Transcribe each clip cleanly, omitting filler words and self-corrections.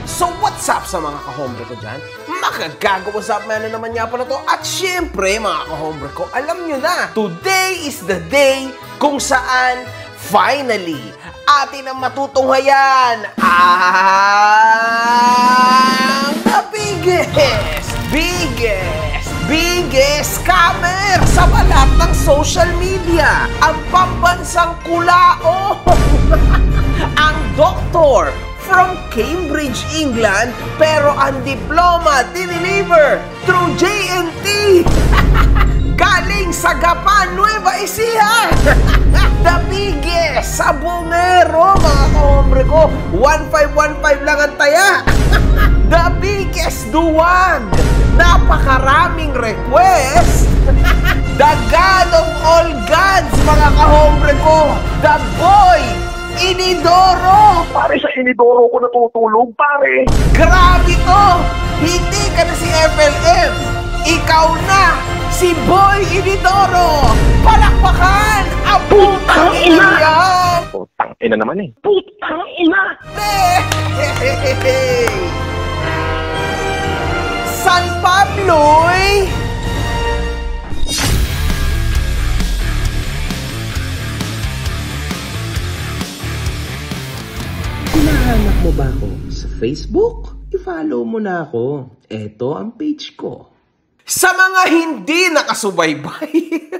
So what's up sa mga kahombre ko dyan? Makagago, what's up man, na naman niya pala to. At syempre mga kahombre ko, alam nyo na, today is the day kung saan finally atin ang matutunghayan ang the biggest scammer sa balat ng social media, ang pambansang kulaong ang doktor from Cambridge, England, pero ang diploma dineliver through JNT galing sa Gapan, Nueva Ecija. The biggest sabongero, mga kahombre ko. 1515 lang ang taya. The biggest duwag. Napakaraming request. The God of all gods, mga kahombre ko. The boy Inidoro! Pare, sa Inidoro ko natutulog, pare! Grabe to! Hindi ka na si FLM! Ikaw na! Si Boy Inidoro! Palakpakan! Ang putang ina yan! Putang ina naman eh! Putang ina! San Pablo'y hinahanap mo ba ako sa Facebook? I-follow mo na ako. Ito ang page ko. Sa mga hindi nakasubaybay,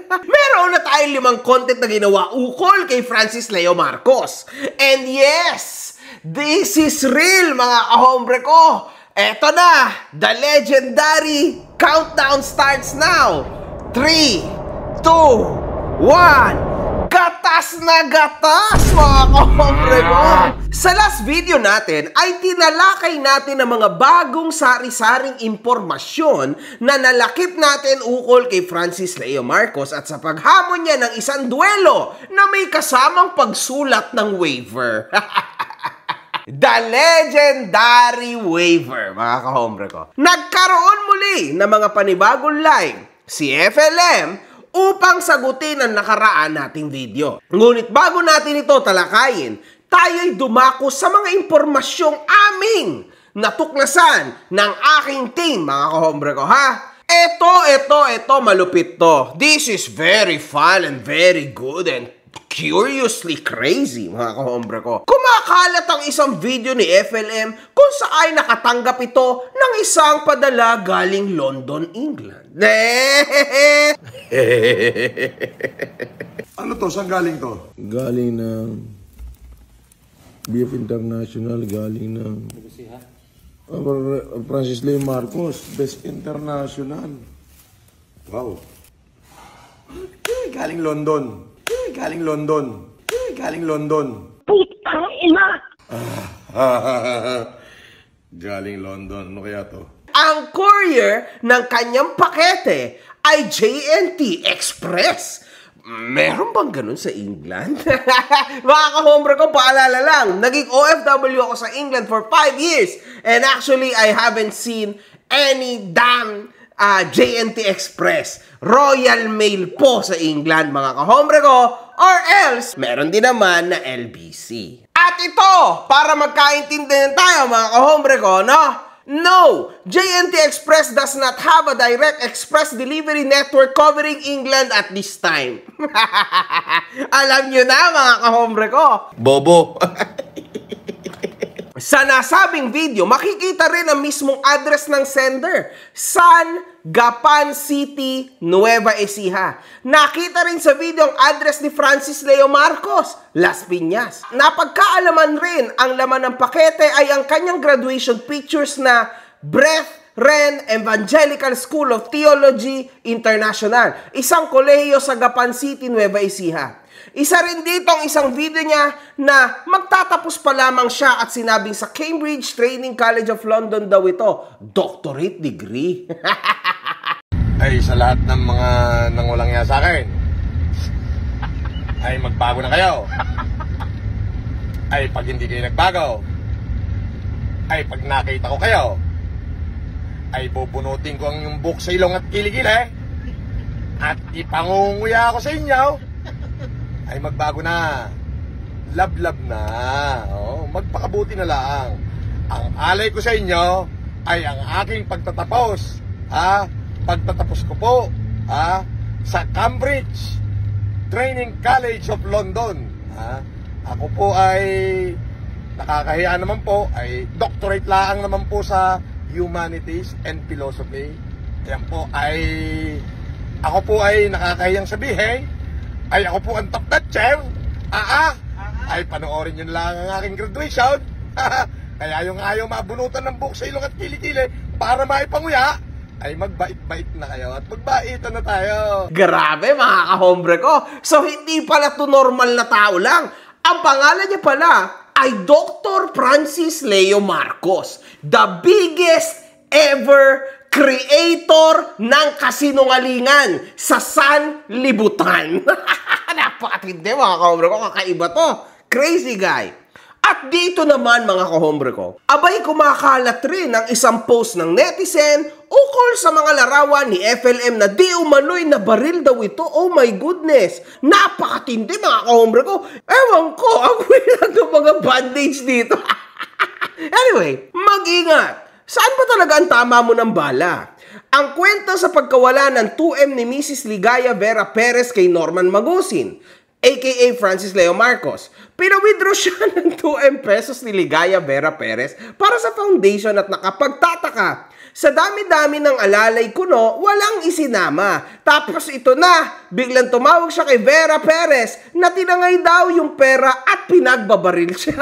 meron na tayong 5 content na ginawa ukol kay Francis Leo Marcos. And yes, this is real, mga kahombre ko. Eto na, the legendary countdown starts now. 3, 2, 1... Gatas na gatas, mga kahombre ko! Sa last video natin ay tinalakay natin ang mga bagong sari-saring impormasyon na nalakip natin ukol kay Francis Leo Marcos at sa paghamon niya ng isang duelo na may kasamang pagsulat ng waiver. The legendary waiver, mga kahombre ko. Nagkaroon muli ng mga panibagong live si FLM upang sagutin ang nakaraan nating video. Ngunit bago natin ito talakayin, tayo'y dumako sa mga impormasyong aming natuklasan ng aking team, mga kahombre ko, ha? Ito, malupit to. This is very fun and very good and curiously crazy, mga kahombre ko. Kumakalat ang isang video ni FLM kung saan nakatanggap ito ng isang padala galing London, England. Ano to? Saan galing to? Galing ng BF International, galing ng Francis Leo Marcos, Best International. Wow. Galing London. Galing London. Galing London. Putang ina! Galing London. Ano kaya to? Ang courier ng kanyang pakete ay JNT Express. Meron bang ganun sa England? Mga kahombre ko, paalala lang, naging OFW ako sa England for 5 years. And actually, I haven't seen any damn JNT Express. Royal Mail po sa England, mga kahombre ko. Or else, meron din naman na LBC. At ito, para magkaintindihan tayo, mga kahombre ko, no? No! JNT Express does not have a direct express delivery network covering England at this time. Alam nyo na, mga kahombre ko. Bobo. Sa nasabing video, makikita rin ang mismong address ng sender. San Gapan City, Nueva Ecija. Nakita rin sa video ang address ni Francis Leo Marcos, Las Piñas. Napagkaalaman rin ang laman ng pakete ay ang kanyang graduation pictures na Breath Ren Evangelical School of Theology International, isang kolehiyo sa Gapan City, Nueva Ecija. Isa rin dito ang isang video niya na magtatapos pa lamang siya at sinabing sa Cambridge Training College of London daw ito, doctorate degree. Ay, sa lahat ng mga nangulang niya sa akin, ay magbago na kayo. Ay, pag hindi kayo nagbago, ay pag nakita ko kayo, ay bubunutin ko ang yung buhok sa ilong at kilikili at ipangunguya ako sa inyo. Ay magbago na. Love na. Oh, magpakabuti na lang. Ang alay ko sa inyo ay ang aking pagtatapos. Pagtatapos ko po sa Cambridge Training College of London. Ako po ay nakakahiya naman po, ay doctorate lang naman po sa Humanities and Philosophy. Yan po ay ako po ay nakakahiyang sabihin ay ako po ang top notcher. Ay panoorin nyo lang ang aking graduation. Kaya yung ayaw mabunutan ng buhok sa ilong at kilikili para maipanguya, ay magbait-bait na kayo at magbaitan na tayo. Grabe mga kahombre ko. So hindi pala to normal na tao lang. Ang pangalan niya pala ay Dr. Francis Leo Marcos, the biggest ever creator ng kasinungalingan sa sanlibutan. Napakatindi mga kahombre ko. Kakaiba to. Crazy guy. At dito naman mga kahombre ko, abay kumakalat rin ang isang post ng netizen ukol sa mga larawan ni FLM na di umano'y na baril daw ito. Oh my goodness! Napakatindi mga kahombre ko. Ewan ko, ang weird ng mga bandage dito. Anyway, mag-ingat. Saan ba talaga ang tama mo ng bala? Ang kwento sa pagkawala ng 2M ni Mrs. Ligaya Vera Perez kay Norman Magusin, aka Francis Leo Marcos. Pina-withdraw siya ng 2M pesos ni Ligaya Vera Perez para sa foundation at nakapagtataka. Sa dami-dami ng alalay kuno, walang isinama. Tapos ito na, biglang tumawag siya kay Vera Perez na tinangay daw yung pera at pinagbabaril siya.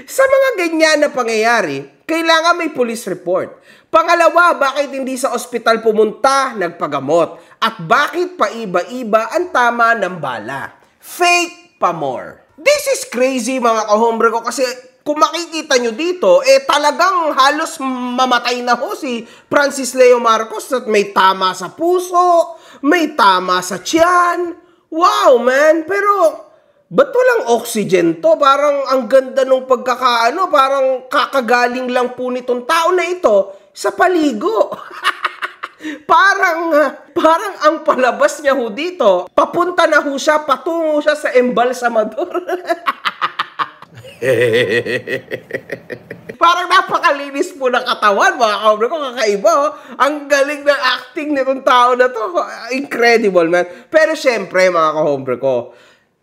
Sa mga ganyan na pangyayari, kailangan may police report. Pangalawa, bakit hindi sa ospital pumunta, nagpagamot? At bakit paiba-iba ang tama ng bala? Fake pa more. This is crazy mga kahombre ko kasi kung makikita nyo dito, talagang halos mamatay na ho si Francis Leo Marcos at may tama sa puso, may tama sa tiyan. Wow man, pero ba't walang oxygen to? Parang ang ganda nung pagkakaano, parang kakagaling lang po nitong tao na ito sa paligo. parang ang palabas niya ho dito, papunta na ho siya, patungo siya sa embalsamador. Parang napakalinis po ng katawan, mga kahombre ko, kakaiba. Ang galing ng acting nitong tao na to. Incredible, man. Pero syempre, mga kahombre ko,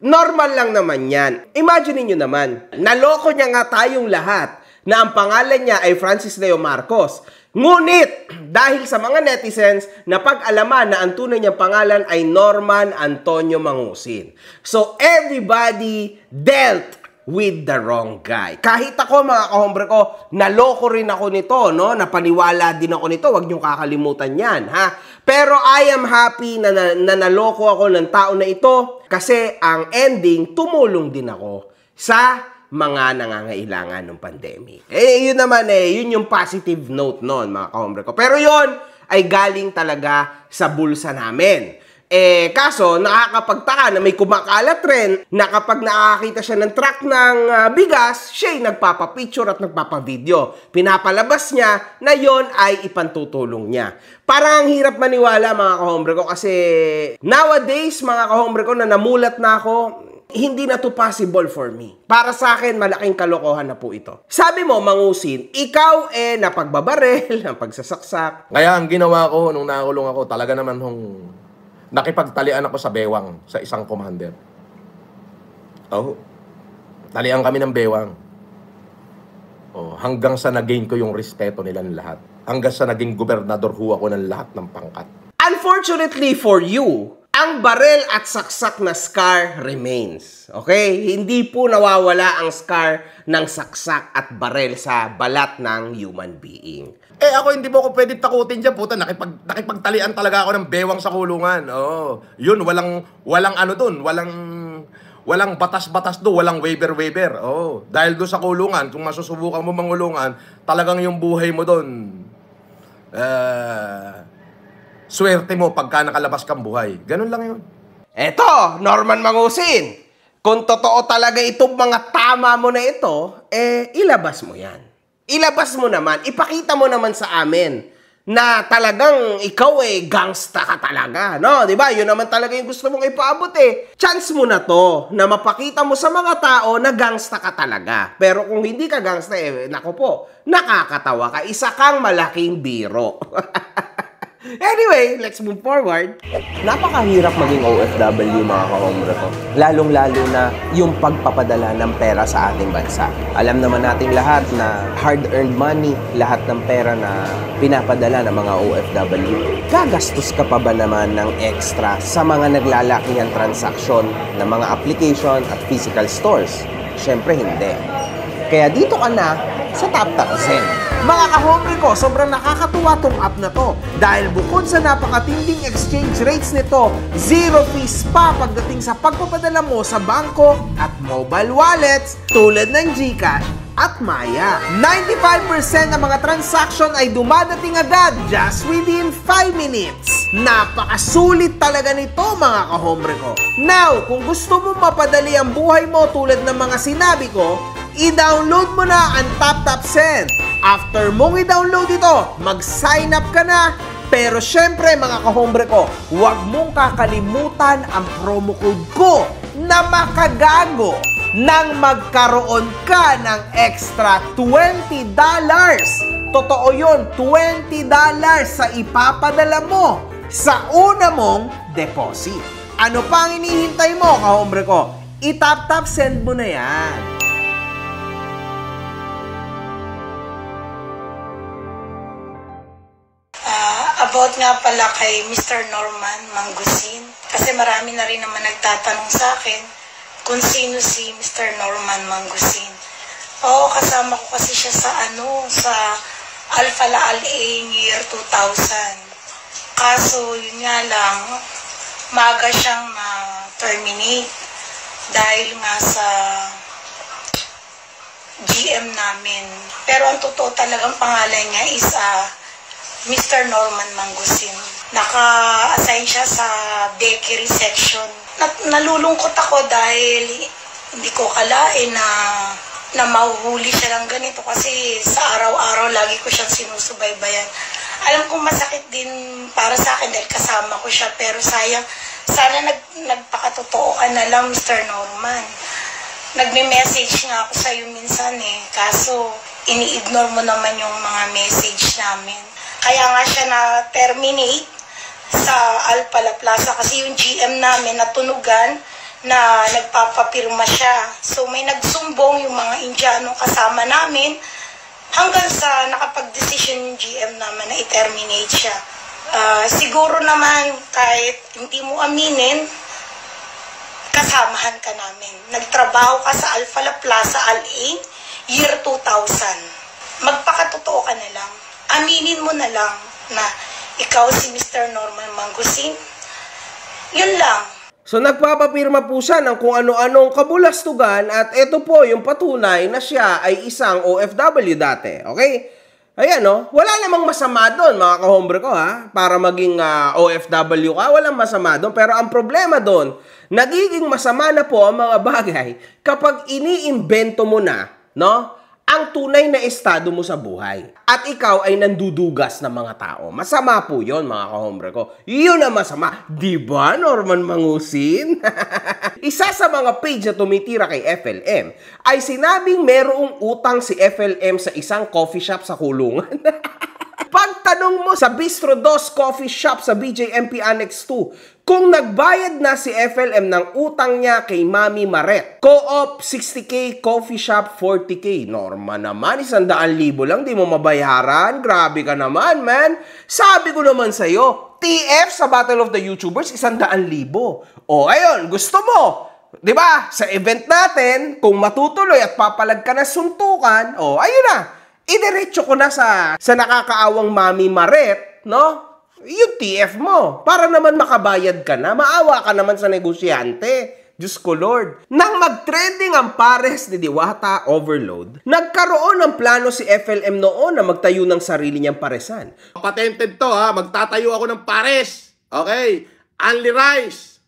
normal lang naman yan. Imagine niyo naman, naloko niya nga tayong lahat na ang pangalan niya ay Francis Leo Marcos. Ngunit, dahil sa mga netizens, napag-alaman na ang tunay niyang pangalan ay Norman Antonio Mangusin. So, everybody dealt with the wrong guy. Kahit ako, mga kahombre ko, naloko rin ako nito, no? Napaniwala din ako nito. Huwag niyong kakalimutan yan, ha? Pero I am happy na naloko ako ng tao na ito kasi ang ending, tumulong din ako sa mga nangangailangan ng pandemic. Yun naman yun yung positive note noon, mga kahombre ko. Pero yun ay galing talaga sa bulsa namin. Kaso, nakakapagtaka na may kumakalat rin na kapag nakakita siya ng truck ng bigas, siya'y nagpapapicture at nagpapavideo. Pinapalabas niya na yon ay ipantutulong niya. Parang ang hirap maniwala, mga kahombre ko, kasi nowadays, mga kahombre ko, na namulat na ako, hindi na to possible for me. Para sa akin, malaking kalokohan na po ito. Sabi mo, Mangusin, ikaw napagbabarel, napagsasaksak. Kaya ang ginawa ko nung nakulong ako, talaga naman nakipagtalian ako sa bewang, sa isang commander. Talian kami ng bewang. Hanggang sa nagain ko yung respeto nila ng lahat. Hanggang sa naging gobernador ako ng lahat ng pangkat. Unfortunately for you, ang barel at saksak na scar remains. Okay? Hindi po nawawala ang scar ng saksak at barel sa balat ng human being. Ako hindi mo ako pwedeng takutin dyan, puta. Nakipagtalian talaga ako ng bewang sa kulungan. Yun, walang ano dun. Walang batas-batas do, walang waiver-waiver. Dahil doon sa kulungan, kung masusubukan mo mangulungan, talagang yung buhay mo doon, swerte mo pagka nakalabas kang buhay. Ganun lang yun. Eto, Norman Mangusin, kung totoo talaga itong mga tama mo na ito, ilabas mo yan. Ilabas mo naman, ipakita mo naman sa amin na talagang ikaw gangsta ka talaga, no? 'Di ba? Yun naman talaga yung gusto mong ipaabot Chance mo na to na mapakita mo sa mga tao na gangsta ka talaga. Pero kung hindi ka gangsta nako po, nakakatawa ka. Isa kang malaking biro. Anyway, let's move forward. Napakahirap maging OFW mga kahombre ko. Lalong-lalo na yung pagpapadala ng pera sa ating bansa. Alam naman nating lahat na hard-earned money, lahat ng pera na pinapadala ng mga OFW. Gagastos ka pa ba naman ng extra sa mga naglalakihang transaksyon ng mga application at physical stores? Siyempre hindi. Kaya dito ka na sa TapTap Send. Mga kahombre ko, sobrang nakakatuwa tong app na to dahil bukod sa napakatinding exchange rates nito, zero fees pa pagdating sa pagpapadala mo sa bangko at mobile wallets tulad ng GCash at Maya. 95% ng mga transaction ay dumadating agad just within 5 minutes. Napakasulit talaga nito mga kahombre ko. Now, kung gusto mo mapadali ang buhay mo tulad ng mga sinabi ko, i-download mo na ang TapTap Send. After mong i-download ito, mag-sign up ka na. Pero syempre mga kahombre ko, huwag mong kakalimutan ang promo code ko na makagago nang magkaroon ka ng extra $20. Totoo yun, $20 sa ipapadala mo sa una mong deposit. Ano pa ang inihintay mo kahombre ko? I-TapTap Send mo na yan. About nga pala kay Mr. Norman Mangusin. Kasi marami na rin naman nagtatanong sa akin kung sino si Mr. Norman Mangusin. Oo, kasama ko kasi siya sa sa Alpha Laalaing year 2000. Kaso, yun nga lang, maga siyang terminate dahil nga sa GM namin. Pero ang totoo talagang pangalan niya is Mr. Norman Mangusin. Naka-assign siya sa bakery section. Nalulungkot ako dahil hindi ko kalain na mahuhuli siya ng ganito kasi sa araw-araw lagi ko siyang sinusubaybayan. Alam kong masakit din para sa akin dahil kasama ko siya, pero sayang, sana nagpakatotoo ka na lang, Mr. Norman. Nagme-message nga ako sa'yo minsan kaso ini-ignore mo naman yung mga message namin. Kaya nga siya na-terminate sa Alpha La Plaza kasi yung GM namin natunugan na nagpapapirma siya. So may nagsumbong yung mga Indiano kasama namin hanggang sa nakapag-decision yung GM naman na i-terminate siya. Siguro naman kahit hindi mo aminin, kasamahan ka namin. Nagtrabaho ka sa Alpha La Plaza, Alaing, year 2000. Magpakatotoo ka na lang. Aminin mo na lang na ikaw si Mr. Norman Mangusin. Yun lang. So nagpapapirma po siya ng kung ano-anong kabulastugan at ito po yung patunay na siya ay isang OFW dati. Okay? Ayan wala namang masama doon mga kahombre ko para maging OFW ka, walang masama doon. Pero ang problema doon, nagiging masama na po ang mga bagay kapag iniimbento mo na, ang tunay na estado mo sa buhay. At ikaw ay nandudugas ng mga tao. Masama po yon mga kahombre ko. Yun ang masama. Diba, Norman Mangusin? Isa sa mga page na tumitira kay FLM ay sinabing merong utang si FLM sa isang coffee shop sa kulungan. Pagtanong mo sa Bistro Dos Coffee Shop sa BJMP Annex 2 kung nagbayad na si FLM ng utang niya kay Mami Maret. Co-op 60K, coffee shop 40K. Norma naman, 100,000 lang, di mo mabayaran. Grabe ka naman, man. Sabi ko naman sa'yo, TF sa Battle of the YouTubers, 100,000. O, ayun, gusto mo. Diba? Sa event natin, kung matutuloy at papalag ka na suntukan, ayun na. Idiretso ko na sa nakakaawang Mami Maret, yung TF mo. Para naman makabayad ka na. Maawa ka naman sa negosyante. Diyos ko Lord. Nang mag-trending ang pares ni Diwata Overload, nagkaroon ng plano si FLM noon na magtayo ng sarili niyang paresan. Patented to magtatayo ako ng pares. Okay? Only rice.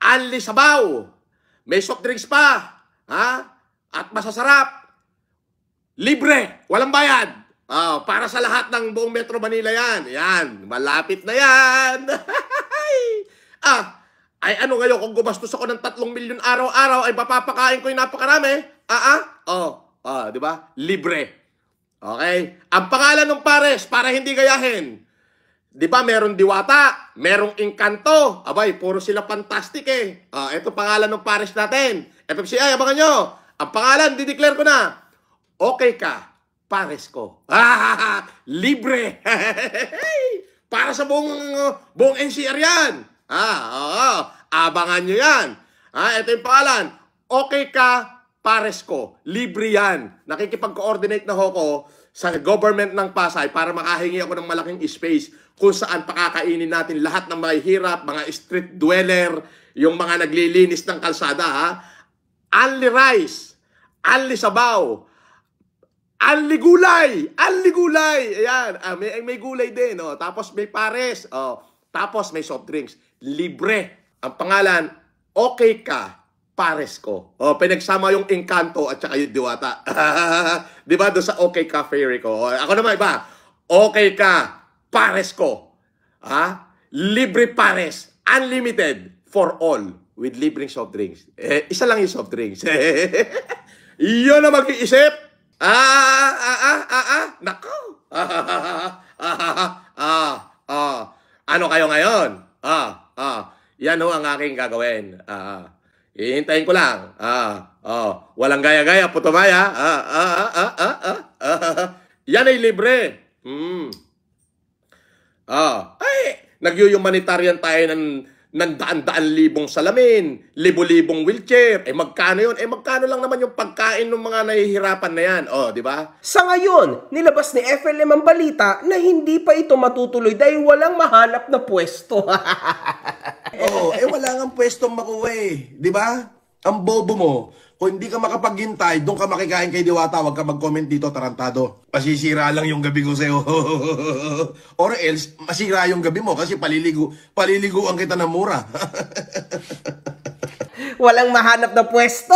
Only sabaw. May soft drinks pa. At masasarap. Libre. Walang bayad. Para sa lahat ng buong Metro Manila yan. Yan, malapit na yan. Ay ano ngayon kung gumastos ako ng 3 milyon araw-araw ay papapakain ko yung napakarami? Di ba? Libre. Okay? Ang pangalan ng pares para hindi gayahin. Di ba meron Diwata, merong Encanto. Abay, puro sila fantastic eh. Ito pangalan ng pares natin. FFCI, abangan nyo. Ang pangalan, dideclare ko na. Okay ka, pares ko. Libre. Para sa buong NCR yan. Abangan nyo yan. Ito yung pangalan. Okay ka, pares ko. Libre yan. Nakikipag-coordinate na ako sa government ng Pasay para makahingi ako ng malaking space kung saan pakakainin natin lahat ng mahihirap, mga street dweller, yung mga naglilinis ng kalsada. Only rice, only sabaw, only gulay, only gulay. Ayan, may gulay din. Tapos may pares. Tapos may soft drinks. Libre. Ang pangalan, okay ka, pares ko. Pinagsama yung Encanto at saka yung Diwata. Di ba? Doon sa okay ka, fairy ko. Ako naman iba. Okay ka, pares ko. Libre pares. Unlimited for all with libreng soft drinks. Isa lang yung soft drinks. Iyon na mag-iisip. Nako. Ano kayo ngayon? Yan ho ang aking gagawin. Hihintayin ko lang. Walang gaya-gaya, putumaya. Yan ay libre. Nag-humanitarian tayo ng daan-daan libong salamin, libo-libong wheelchair. Magkano yun? Magkano lang naman yung pagkain ng mga nahihirapan na yan? Di ba? Sa ngayon, nilabas ni FLM ang balita na hindi pa ito matutuloy dahil walang mahanap na pwesto. Wala nga pwestong makuha eh. Di ba? Ang bobo mo. Kung hindi ka makapaghintay, doon ka makikain kay Diwata, wag ka mag-comment dito, tarantado. Masisira lang yung gabi ko sa'yo. Or else, masira yung gabi mo kasi paliliguan kita ng mura. Walang mahanap na pwesto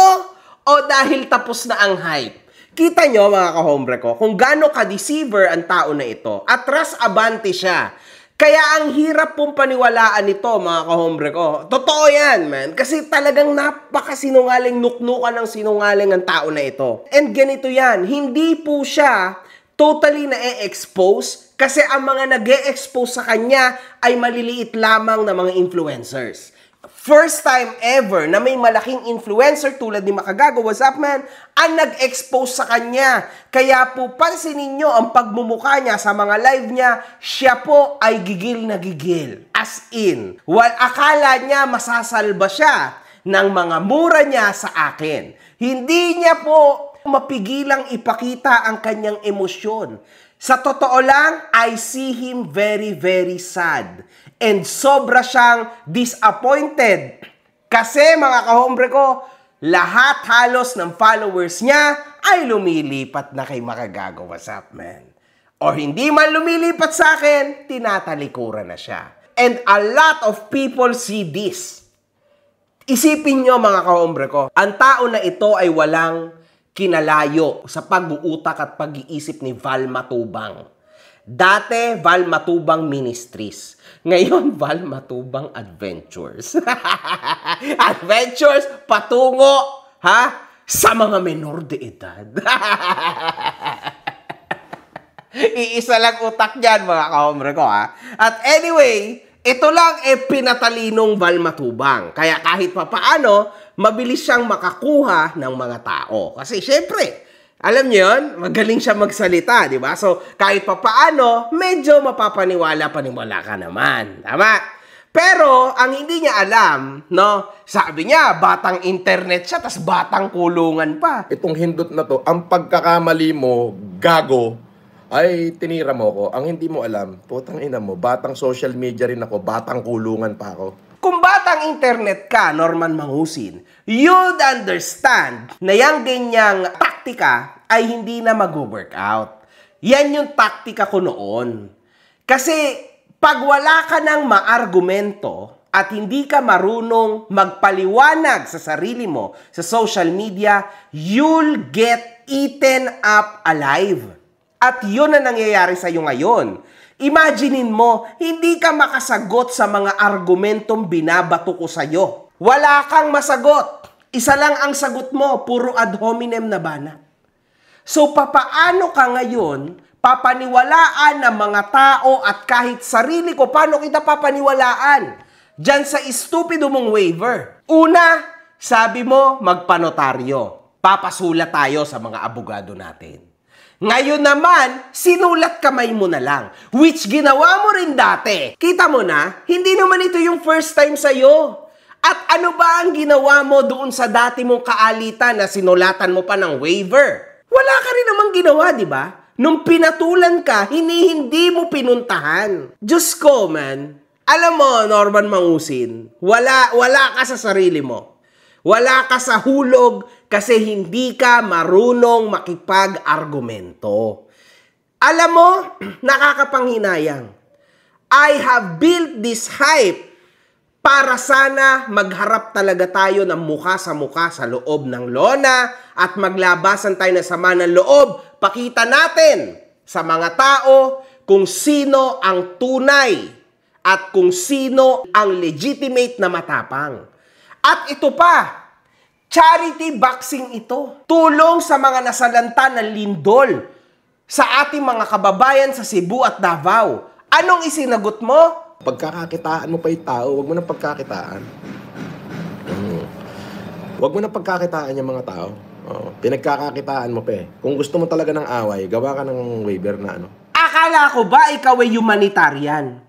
o dahil tapos na ang hype? Kita nyo mga kahombre ko kung gaano ka-deceiver ang tao na ito. Atras abante siya. Kaya ang hirap pong paniwalaan ito, mga kahombre ko. Totoo yan, man. Kasi talagang napakasinungaling, nuknukan ng sinungaling ang tao na ito. And ganito yan, hindi po siya totally na-expose kasi ang mga nag-e-expose sa kanya ay maliliit lamang na mga influencers. First time ever na may malaking influencer tulad ni Makagago, what's up man, ang nag-expose sa kanya. Kaya po pansinin nyo ang pagmumukha niya sa mga live niya, siya po ay gigil na gigil. As in, akala niya masasalba siya ng mga mura niya sa akin. Hindi niya po mapigilang ipakita ang kanyang emosyon. Sa totoo lang, I see him very, very sad. And sobra siyang disappointed. Kasi mga kahombre ko, lahat halos ng followers niya ay lumilipat na kay Makagago. What's up, man? Or hindi man lumilipat sa akin, tinatalikuran na siya. And a lot of people see this. Isipin nyo mga kahombre ko, ang tao na ito ay walang kinalayo sa pag-uutak at pag-iisip ni Val Matubang. Dati, Val Matubang Ministries. Ngayon, Val Matubang Adventures. Adventures patungo, sa mga menor de edad. Iisa lang utak dyan, mga kahombre ko, At anyway, ito lang pinatalinong Val Matubang. Kaya kahit pa paano, mabilis siyang makakuha ng mga tao. Kasi syempre, alam niyo yun, magaling siya magsalita, di ba? So, kahit pa paano, medyo mapapaniwala ka naman. Tama? Pero, ang hindi niya alam, sabi niya, batang internet siya, tas batang kulungan pa. Itong hindot na to, ang pagkakamali mo, gago, ay tinira mo ko. Ang hindi mo alam, putang ina mo, batang social media rin ako, batang kulungan pa ako. Kung batang internet ka, Norman Mangusin, you'd understand na yung ganyang taktika ay hindi na mag-workout. Yan yung taktika ko noon. Kasi pag wala ka ng maargumento at hindi ka marunong magpaliwanag sa sarili mo sa social media, you'll get eaten up alive. At yun ang nangyayari sa'yo ngayon. Imaginein mo, hindi ka makasagot sa mga argumentong binabato ko sa'yo. Wala kang masagot. Isa lang ang sagot mo, puro ad hominem na banat. So, papaano ka ngayon papaniwalaan ng mga tao at kahit sarili ko, paano kita papaniwalaan? Diyan sa estupido mong waiver. Una, sabi mo, magpanotaryo. Papasulat tayo sa mga abogado natin. Ngayon naman, sinulat kamay mo na lang. Which ginawa mo rin dati. Kita mo na, hindi naman ito yung first time sa'yo. At ano ba ang ginawa mo doon sa dati mong kaalitan na sinulatan mo pa ng waiver? Wala ka rin namang ginawa, di ba? Nung pinatulan ka, hindi mo pinuntahan. Diyos ko, man. Alam mo, Norman Mangusin, wala ka sa sarili mo. Wala ka sa hulog kasi hindi ka marunong makipag-argumento. Alam mo, nakakapanghinayang. I have built this hype para sana magharap talaga tayo ng mukha sa loob ng lona at maglabasan tayo ng sama ng loob. Pakita natin sa mga tao kung sino ang tunay at kung sino ang legitimate na matapang. At ito pa, charity boxing ito. Tulong sa mga nasalanta ng lindol sa ating mga kababayan sa Cebu at Davao. Anong isinagot mo? Pagkakakitaan mo pa yung tao, wag mo nang pagkakitaan. Wag mo nang pagkakitaan yung mga tao. Pinagkakakitaan mo pa eh. Kung gusto mo talaga ng away, gawa ka ng waiver na ano. Akala ko ba ikaw ay humanitarian?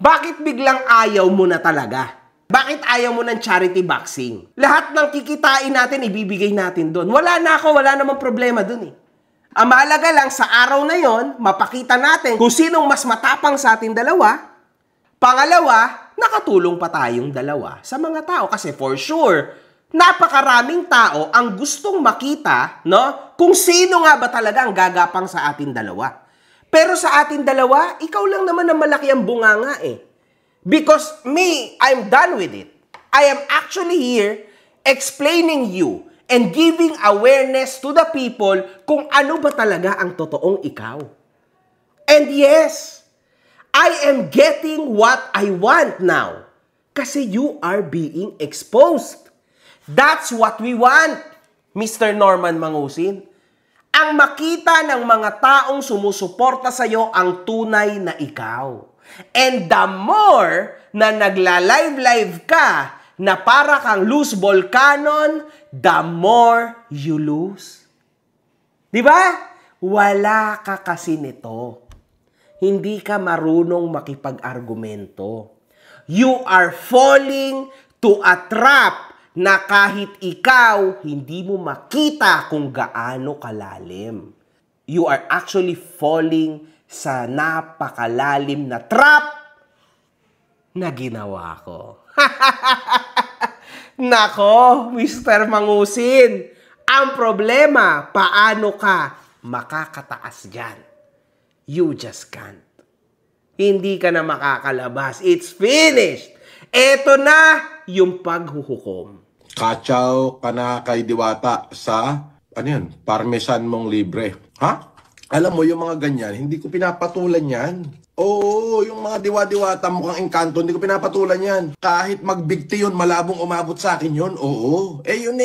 Bakit biglang ayaw mo na talaga? Bakit ayaw mo ng charity boxing? Lahat ng kikitain natin, ibibigay natin doon. Wala na ako, wala namang problema doon eh. Ang mahalaga lang sa araw na yon, mapakita natin kung sinong mas matapang sa ating dalawa. Pangalawa, nakatulong pa tayong dalawa sa mga tao. Kasi for sure, napakaraming tao ang gustong makita, no, kung sino nga ba talaga ang gagapang sa ating dalawa. Pero sa ating dalawa, ikaw lang naman ang malaki ang bunganga eh. Because me, I'm done with it. I am actually here explaining you and giving awareness to the people kung ano ba talaga ang totoong ikaw. And yes, I am getting what I want now. Kasi you are being exposed. That's what we want, Mr. Norman Mangusin. Ang makita ng mga taong sumusuporta sa iyo ang tunay na ikaw. And the more na nagla-live ka na para kang loose ball cannon, the more you lose. Di ba? Wala ka kasi nito. Hindi ka marunong makipag-argumento. You are falling to a trap na kahit ikaw, hindi mo makita kung gaano kalalim. You are actually falling sa napakalalim na trap na ginawa ko. Nako, Mr. Mangusin, ang problema, paano ka makakataas dyan? You just can't. Hindi ka na makakalabas. It's finished. Eto na yung paghuhukom. Kachaw ka na kay Diwata sa, parmesan mong libre. Ha? Alam mo, yung mga ganyan, hindi ko pinapatulan yan. Oo, yung mga diwa-diwata mukhang engkanto, hindi ko pinapatulan yan. Kahit magbigti yun, malabong umabot sa akin yun, oo. Yun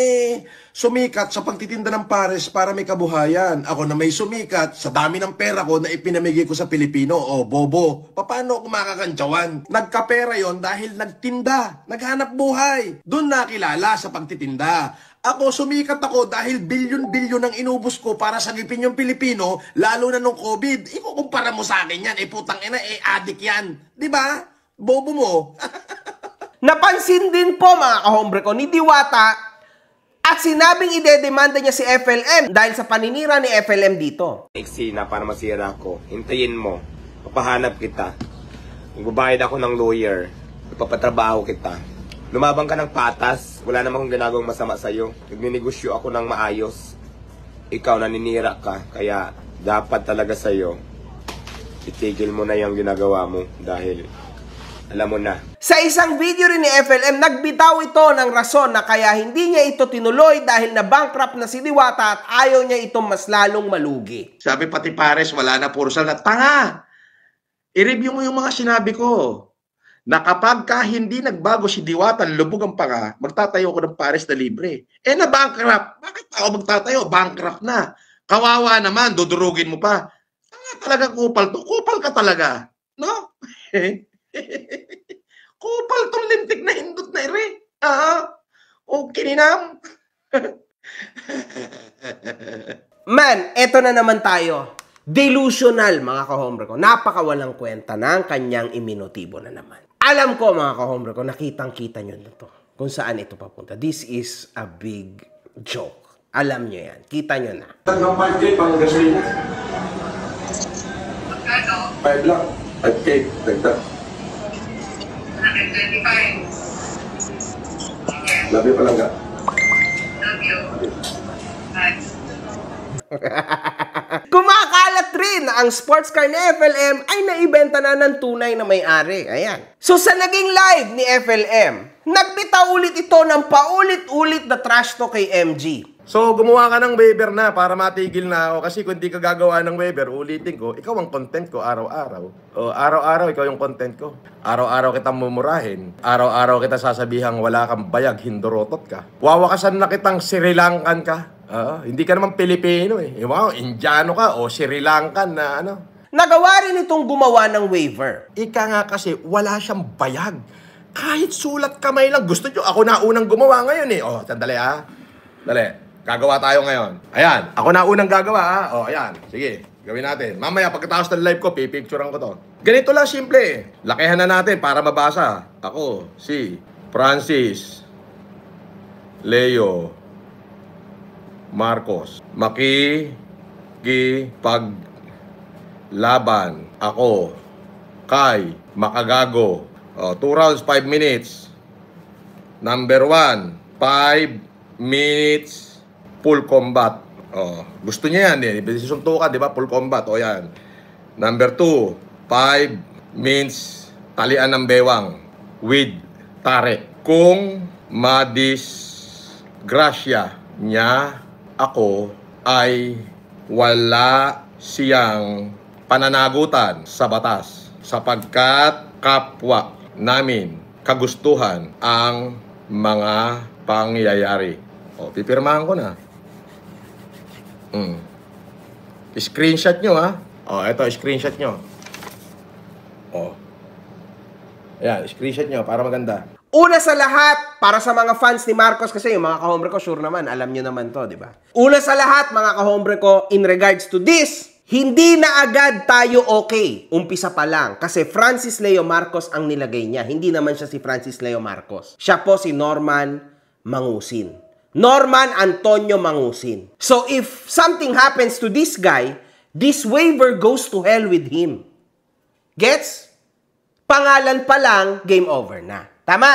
sumikat sa pagtitinda ng pares para may kabuhayan. Ako na may sumikat sa dami ng pera ko na ipinamigay ko sa Pilipino, bobo. Paano ako makakantsawan? Nagkapera yon dahil nagtinda, naghanap buhay. Doon nakilala sa pagtitinda. Ako, sumikat ako dahil bilyon-bilyon ang inubos ko para sagipin yung Pilipino, lalo na nung COVID. Ikukumpara mo sa akin yan, putang ina, adik yan. Diba? Bobo mo. Napansin din po mga kahombre ko ni Diwata at sinabing idedemanda niya si FLM dahil sa paninira ni FLM dito. Eksina para masira ko. Hintayin mo. Papahanap kita. Magbabayad ako ng lawyer. Ipapatrabaho kita. Lumabang ka ng patas, wala namang ginagawang masama sa'yo. Nagninegosyo ako ng maayos. Ikaw naninira ka, kaya dapat talaga sa'yo, itigil mo na yung ginagawa mo dahil Alam mo na. Sa isang video rin ni FLM, nagbitaw ito ng rason na kaya hindi niya ito tinuloy dahil na-bankrupt na si Diwata at ayaw niya itong mas lalong malugi. Sabi pati pares, wala na pursal na tanga. I-review mo yung mga sinabi ko. Na kapag ka hindi nagbago si Diwata, lubog ang panga, magtatayo ko ng pares na libre. Eh na-bankrupt. Bakit ako magtatayo? Bankrupt na. Kawawa naman, dudurugin mo pa. Tanga talaga kupal to. Kupal ka talaga. No? Kupal tong lintik na hindot na ere. Okay ninam. Man, eto na naman tayo. Delusional, mga kahombre ko. Napakawalang kwenta ng kanyang iminotibo na naman. Alam ko, mga kahombre ko, nakitang-kita nyo na to. Kung saan ito papunta. This is a big joke. Alam nyo yan. Kita nyo na. Tatlong 5K pang gasolina. Magkano? 5 lang. 5K. Dagdag. 125. Labi pa lang ka. Love you. Bye. Kumakalat rin na ang sports car ni FLM ay naibenta na ng tunay na may-ari. Ayan. So sa naging live ni FLM, nagbitaw ulit ito ng paulit-ulit na trash talk kay MG. So, gumawa ka ng waiver na para matigil na ako. Kasi kung di ka gagawa ng waiver, ulitin ko, ikaw ang content ko araw-araw. O, araw-araw, ikaw yung content ko. Araw-araw kitang mumurahin. Araw-araw kita sasabihang wala kang bayag, hindorotot ka. Wawakasan na kitang Sri Lankan ka. Hindi ka naman Pilipino eh. Yung mga Indiano ka o Sri Lankan na ano. Nagawa rin itong gumawa ng waiver. Ika nga kasi, wala siyang bayag. Kahit sulat kamay lang. Gusto nyo, ako na unang gumawa ngayon eh. O, sandali ha. Dali. Gagawa tayo ngayon. Ayan. Ako na unang gagawa ha. O, ayan. Sige. Gawin natin. Mamaya, pagkatapos ng live ko, pipicturean ko to. Ganito lang simple eh. Lakihan na natin para mabasa. Ako, si Francis Leo Marcos. Makikipaglaban ako kay Makagago. 2 rounds, 5 minutes. Number 1, 5 minutes full combat. Gusto niya yan eh. Suntukan, di ba? Full combat. O yan. Number 2, 5 minutes talian ng bewang with tare. Kung madisgrasya niya ako ay wala siyang pananagutan sa batas sapagkat kapwa namin kagustuhan ang mga pangyayari. Pipirmahan ko na. Screenshot nyo ha. Ito, screenshot nyo. Ayan, screenshot nyo para maganda. Una sa lahat, para sa mga fans ni Marcos, kasi yung mga kahombre ko, sure naman, alam nyo naman to, di ba? Una sa lahat, mga kahombre ko, in regards to this, hindi na agad tayo okay. Umpisa pa lang. Kasi Francis Leo Marcos ang nilagay niya. Hindi naman siya si Francis Leo Marcos. Siya po si Norman Mangusin. Norman Antonio Mangusin. So if something happens to this guy, this waiver goes to hell with him. Gets? Pangalan pa lang, game over na. Tama?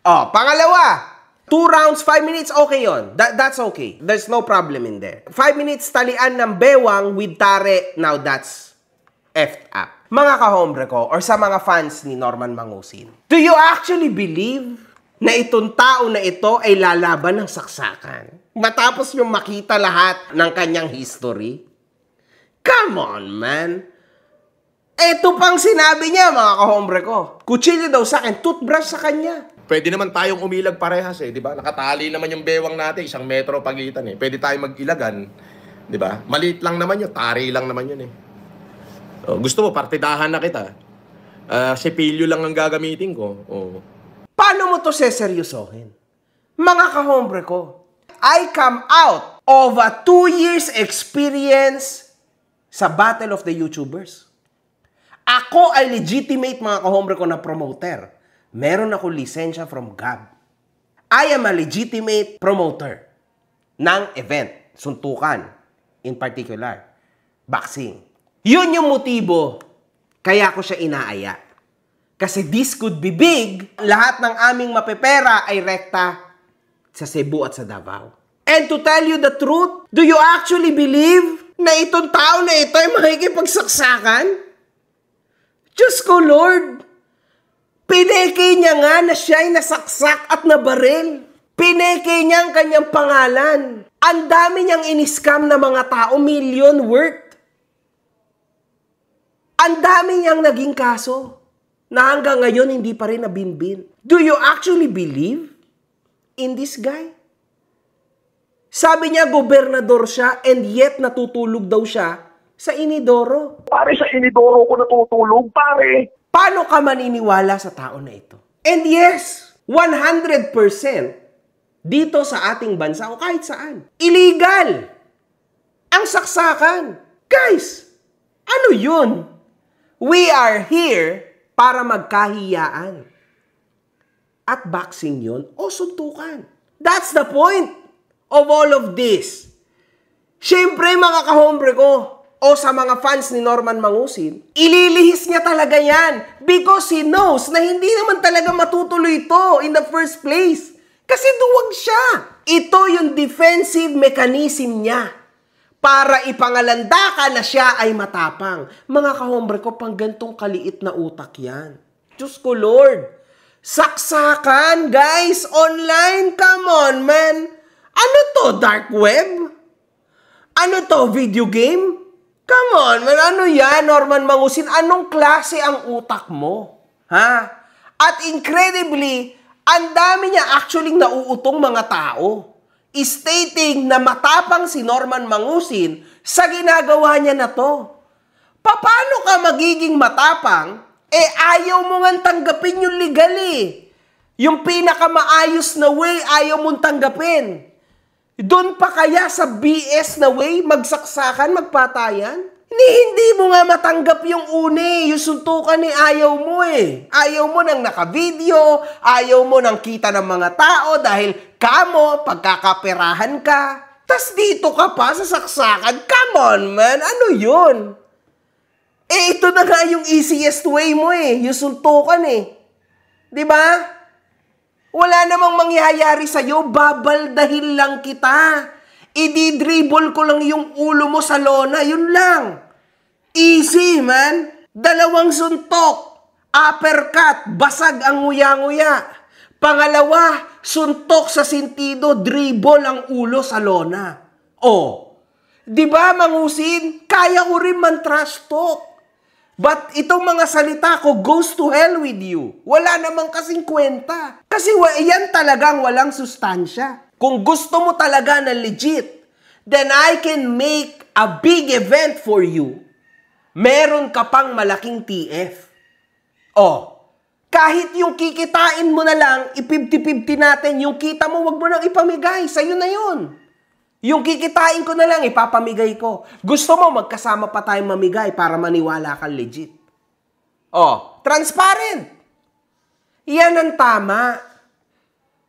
Pangalawa, 2 rounds, 5 minutes, okay yon. That's okay. There's no problem in there. 5 minutes talian ng bewang with tare, now that's effed up. Mga kahombre ko, or sa mga fans ni Norman Mangusin, do you actually believe na itong tao na ito ay lalaban ng saksakan matapos yung makita lahat ng kanyang history? Come on, man. Ito pang sinabi niya, mga kahombre ko. Kutsilyo daw sa akin, toothbrush sa kanya. Pwede naman tayong umilag parehas eh, di ba? Nakatali naman yung bewang natin, 1 metro pagitan eh. Pwede tayong mag-ilagan, di ba? Maliit lang naman yun, tari lang naman yun eh. Gusto mo, partidahan na kita. Sipilyo lang ang gagamitin ko. Paano mo to seseryosohin? Mga kahombre ko, I come out of a 2 years experience sa Battle of the YouTubers. Ako ay legitimate, mga kahombre ko, na promoter. Meron ako lisensya from Gab. I am a legitimate promoter ng event, suntukan, in particular, boxing. Yun yung motibo kaya ko siya inaaya. Kasi this could be big. Lahat ng aming mapepera ay rekta sa Cebu at sa Davao. And to tell you the truth, do you actually believe na itong tao na ito ay makikipagsaksakan? Diyos ko, Lord! Pineke niya nga na siya'y nasaksak at nabaril. Pineke niya ang kanyang pangalan. Ang dami niyang in-scam na mga tao, million worth. Ang dami niyang naging kaso na hanggang ngayon hindi pa rin nabinbin. Do you actually believe in this guy? Sabi niya gobernador siya and yet natutulog daw siya sa inidoro. Pare, sa inidoro ko natutulog, pare. Paano ka maniniwala sa tao na ito? And yes, 100% dito sa ating bansa o kahit saan, illegal ang saksakan. Guys, ano yun? We are here para magkahiyaan. At boxing yun o suntukan. That's the point of all of this. Siyempre mga kahombre ko, o sa mga fans ni Norman Mangusin, ililihis niya talaga yan because he knows na hindi naman talaga matutuloy ito in the first place. Kasi duwag siya. Ito yung defensive mechanism niya para ipangalanda ka na siya ay matapang. Mga kahombre ko, pang gantong kaliit na utak yan. Diyos ko Lord, saksakan guys, online, come on man. Ano to, dark web? Ano to, video game? Come on, man, ano yan, Norman Mangusin? Anong klase ang utak mo? Ha? At incredibly, ang dami niya actually nauutong mga tao. Stating na matapang si Norman Mangusin sa ginagawa niya na to. Paano ka magiging matapang? Ayaw mo nga tanggapin yung legal eh. Yung pinakamaayos na way, ayaw mong tanggapin. Doon pa kaya sa BS na way, magsaksakan, magpatayan? Hindi mo nga matanggap yung une, yung suntukan ni ayaw mo eh. Ayaw mo nang naka-video, ayaw mo nang kita ng mga tao dahil kamo, pagkakaperahan ka. Tas dito ka pa sa saksakan, come on man, ano yun? Ito na nga yung easiest way mo eh, yung suntukan eh. Diba? Wala namang mangyayari sa'yo, babaldahin lang kita. Idi-dribble ko lang yung ulo mo sa lona, yun lang. Easy, man. 2 suntok, uppercut, basag ang nguya-nguya. Pangalawa, suntok sa sentido, dribble ang ulo sa lona. Di ba, Mangusin? Kaya ko rin man trash talk. But itong mga salita ko goes to hell with you. Wala namang kasing kwenta. Kasi yan talagang walang sustansya. Kung gusto mo talaga na legit, then I can make a big event for you. Meron ka pang malaking TF. Kahit yung kikitain mo na lang, i-50-50 natin, yung kita mo, wag mo nang ipamigay. Sa'yo na yun. Yung kikitain ko na lang, ipapamigay ko. Gusto mo, magkasama pa tayong mamigay para maniwala kang legit. Transparent. Yan ang tama.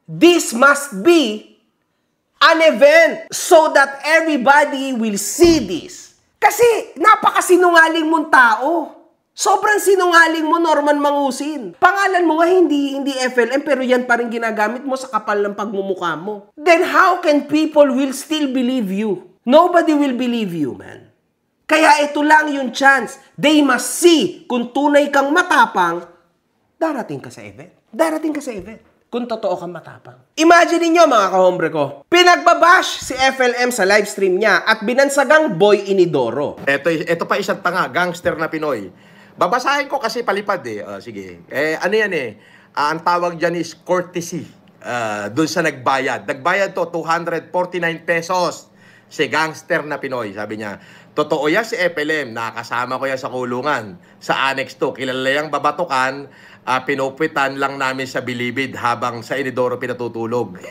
This must be an event so that everybody will see this. Kasi napakasinungaling mong tao. Sobrang sinungaling mo, Norman Mangusin. Pangalan mo nga hindi FLM, pero yan pa rin ginagamit mo sa kapal ng pagmumukha mo. Then how can people will still believe you? Nobody will believe you, man. Kaya ito lang yung chance. They must see kung tunay kang matapang, darating ka sa event. Darating ka sa event. Kung totoo kang matapang. Imagine niyo mga kahombre ko, pinagbabash si FLM sa livestream niya at binansagang Boy Inidoro. Ito pa isang tanga, gangster na Pinoy. Babasahin ko kasi palipad eh. Sige. Ano yan eh? Ang tawag dyan is courtesy. Doon sa nagbayad. Nagbayad to 249 pesos. Si gangster na Pinoy. Sabi niya, totoo yan si FLM. Nakasama ko yan sa kulungan. Sa Annex 2. Kilala yung babatukan. Pinupitan lang namin sa bilibid habang sa inidoro pinatutulog.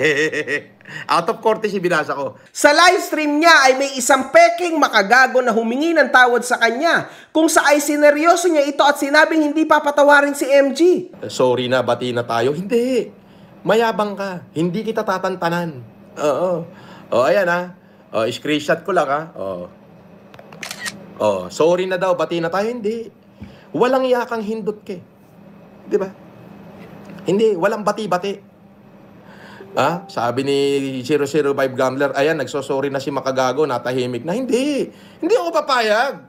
Out of courtesy binasa ko. Sa livestream niya ay may isang peking makagago na humingi ng tawad sa kanya kung sa ay sineryoso niya ito at sinabing hindi papatawarin si MG. Sorry na, bati na tayo. Hindi. Mayabang ka. Hindi kita tatantanan. Ayan ha. Screenshot ko lang ha. Sorry na daw, bati na tayo. Hindi. Walang yakang hindot ke. Diba? Hindi, walang bati-bati. Sabi ni 005 Gambler, ayan, nagsosorry na si Makagago, natahimik na. Hindi ako papayag.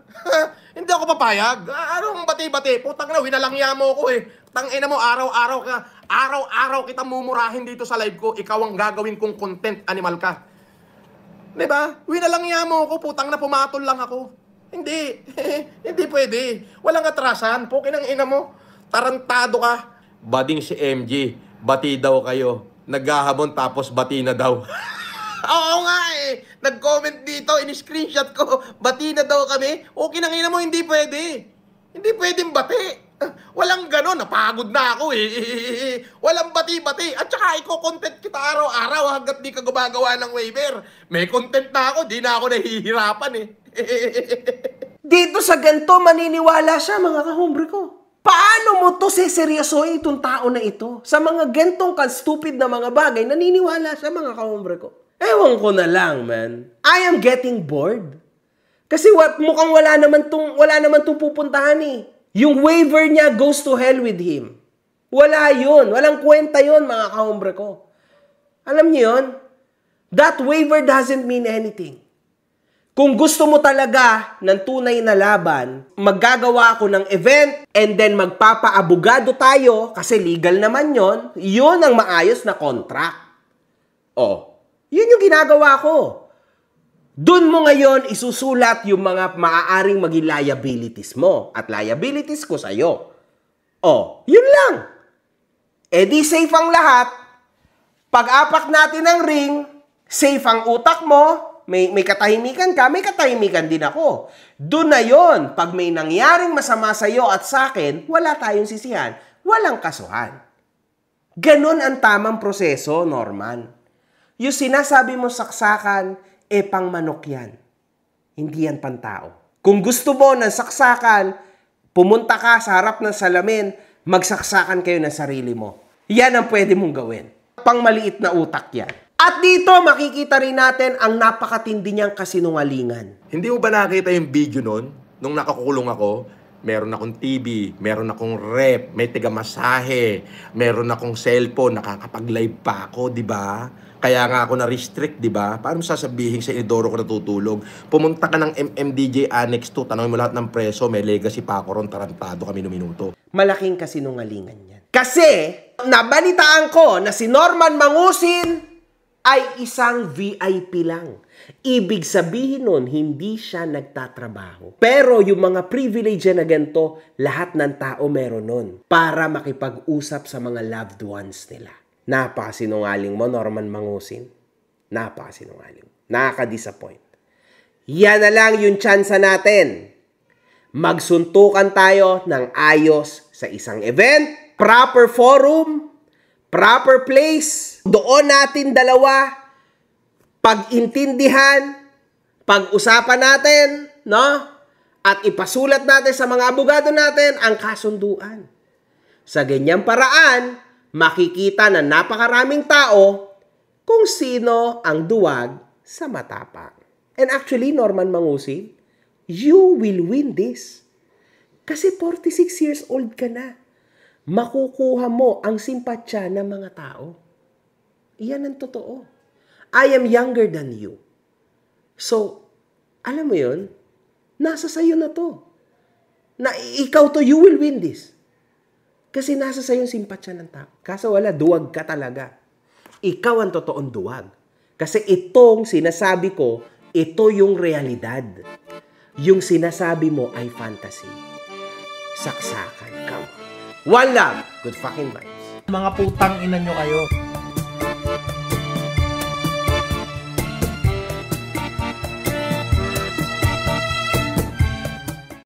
Hindi ako papayag. Anong bati-bati? Putang na, winalangya mo ko eh. Tangina mo, araw-araw kita mumurahin dito sa live ko. Ikaw ang gagawin kong content, animal ka. Diba? Winalang mo ako, putang na pumatol lang ako. Hindi. Hindi pwede. Walang atrasan. Pukin ang ina mo. Tarantado ka. Bading si MG. Bati daw kayo. Naghahamon tapos bati na daw. Oo nga eh. Nag-comment dito, in-screenshot ko. Bati na daw kami. Okay nang ina mo, hindi pwede. Hindi pwedeng bati. Walang ganon, napagod na ako eh. Walang bati-bati. At saka iko-content kita araw-araw hanggat di ka gumagawa ng waiver. May content na ako, di na ako nahihirapan eh. Dito sa ganito, maniniwala siya mga kahombre ko. Paano mo to seseryosohin itong tao na ito? Sa mga gantong stupid na mga bagay, naniniwala siya mga kahombre ko. Ewan ko na lang, man. I am getting bored. Kasi mukhang wala naman tong pupuntahan eh. Yung waiver niya goes to hell with him. Wala yun. Walang kwenta yun, mga kahombre ko. Alam niyo yun? That waiver doesn't mean anything. Kung gusto mo talaga ng tunay na laban, maggagawa ako ng event and then magpapaabogado tayo kasi legal naman yon. Yun ang maayos na contract. Oh, yun yung ginagawa ko. Doon mo ngayon isusulat yung mga maaaring maging liabilities mo at liabilities ko sa'yo. Oh, yun lang. E di safe ang lahat. Pag-apak natin ang ring, safe ang utak mo, may katahimikan ka, may katahimikan din ako. Doon na yon. Pag may nangyaring masama sa'yo at sa'kin, wala tayong sisihan. Walang kasuhan. Ganon ang tamang proseso, Norman. Yung sinasabi mo saksakan, pang manok yan. Hindi yan pantao. Kung gusto mo ng saksakan, pumunta ka sa harap ng salamin, magsaksakan kayo ng sarili mo. Yan ang pwede mong gawin. Pang maliit na utak yan. At dito, makikita rin natin ang napakatindi niyang kasinungalingan. Hindi mo ba nakita yung video nun? Nung nakakulong ako, meron akong TV, meron akong rep, may tiga-masahe, meron akong cellphone, nakakapag-live pa ako, di ba? Kaya nga ako na-restrict, di ba? Paano sasabihin sa Inidoro ko natutulog? Pumunta ka ng MMDJ Annex 2, tanongin mo lahat ng preso, may legacy pa ako ron, tarantado kami no minuto. Malaking kasinungalingan yan. Kasi, nabalitaan ko na si Norman Mangusin ay isang VIP lang. Ibig sabihin nun, hindi siya nagtatrabaho. Pero yung mga privilege na ganito, lahat ng tao meron nun para makipag-usap sa mga loved ones nila. Napakasinungaling mo, Norman Mangusin. Napakasinungaling. Nakaka-disappoint. Yan na lang yung chance natin. Magsuntukan tayo ng ayos sa isang event, proper forum, proper place. Doon natin dalawa pag-intindihan, pag-usapan natin, no? At ipasulat natin sa mga abogado natin ang kasunduan. Sa ganyang paraan, makikita na napakaraming tao kung sino ang duwag sa matapang. And actually, Norman Mangusin, you will win this. Kasi 46 years old ka na. Makukuha mo ang simpatsya ng mga tao. Iyan ang totoo. I am younger than you. So, alam mo yun, nasa sayo na to. Na ikaw to, you will win this. Kasi nasa sayo yung simpatsya ng tao. Kaso wala, duwag ka talaga. Ikaw ang totoong duwag. Kasi itong sinasabi ko, ito yung realidad. Yung sinasabi mo ay fantasy. Saksakan ka. One love. Good fucking vibes. Mga putang ina nyo kayo.